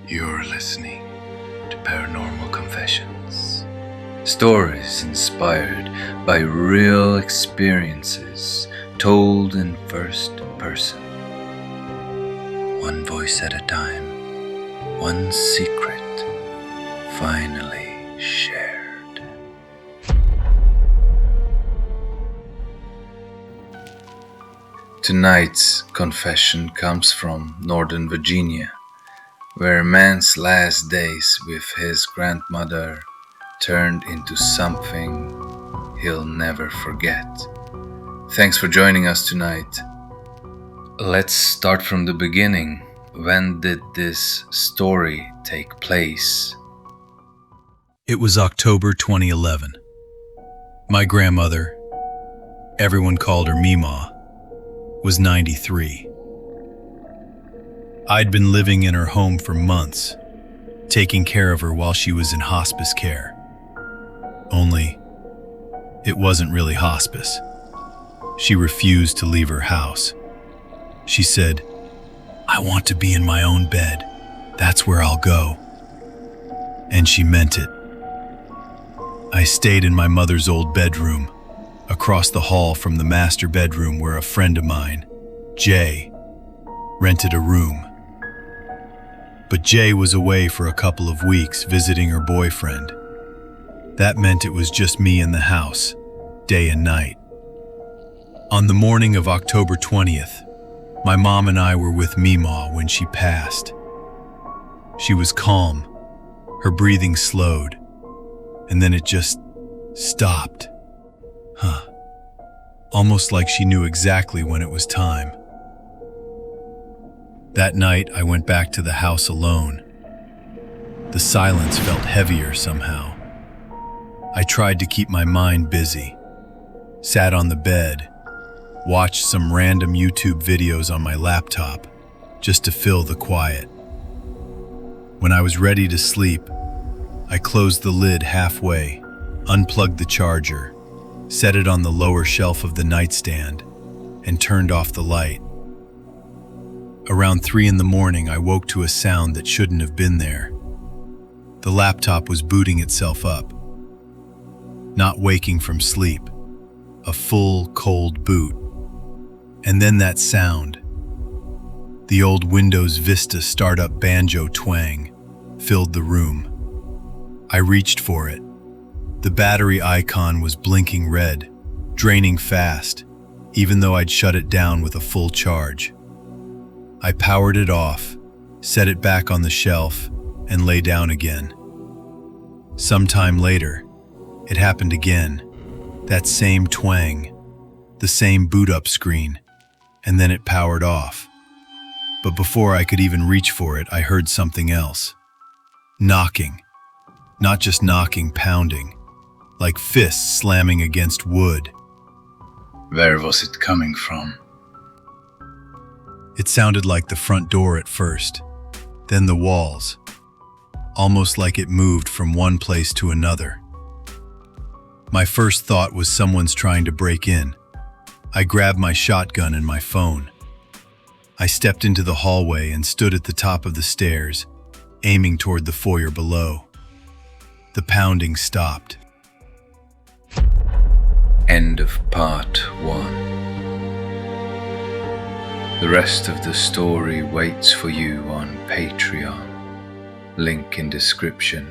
You're listening to Paranormal Confessions. Stories inspired by real experiences told in first person. One voice at a time, one secret finally shared. Tonight's confession comes from Northern Virginia, where a man's last days with his grandmother turned into something he'll never forget. Thanks for joining us tonight. Let's start from the beginning. When did this story take place? It was October 2011. My grandmother, everyone called her Meemaw, was 93. I'd been living in her home for months, taking care of her while she was in hospice care. Only, it wasn't really hospice. She refused to leave her house. She said, "I want to be in my own bed. That's where I'll go." And she meant it. I stayed in my mother's old bedroom, across the hall from the master bedroom where a friend of mine, Jay, rented a room. But Jay was away for a couple of weeks visiting her boyfriend. That meant it was just me in the house, day and night. On the morning of October 20th, my mom and I were with Meemaw when she passed. She was calm, her breathing slowed, and then it just stopped. Almost like she knew exactly when it was time. That night, I went back to the house alone. The silence felt heavier somehow. I tried to keep my mind busy, sat on the bed, watched some random YouTube videos on my laptop, just to fill the quiet. When I was ready to sleep, I closed the lid halfway, unplugged the charger, set it on the lower shelf of the nightstand, and turned off the light. Around 3 a.m, I woke to a sound that shouldn't have been there. The laptop was booting itself up. Not waking from sleep. A full, cold boot. And then that sound. The old Windows Vista startup banjo twang filled the room. I reached for it. The battery icon was blinking red, draining fast, even though I'd shut it down with a full charge. I powered it off, set it back on the shelf, and lay down again. Sometime later, it happened again. That same twang, the same boot-up screen, and then it powered off. But before I could even reach for it, I heard something else. Knocking. Not just knocking, pounding. Like fists slamming against wood. Where was it coming from? It sounded like the front door at first, then the walls, almost like it moved from one place to another. My first thought was someone's trying to break in. I grabbed my shotgun and my phone. I stepped into the hallway and stood at the top of the stairs, aiming toward the foyer below. The pounding stopped. End of part 1. The rest of the story waits for you on Patreon. Link in description.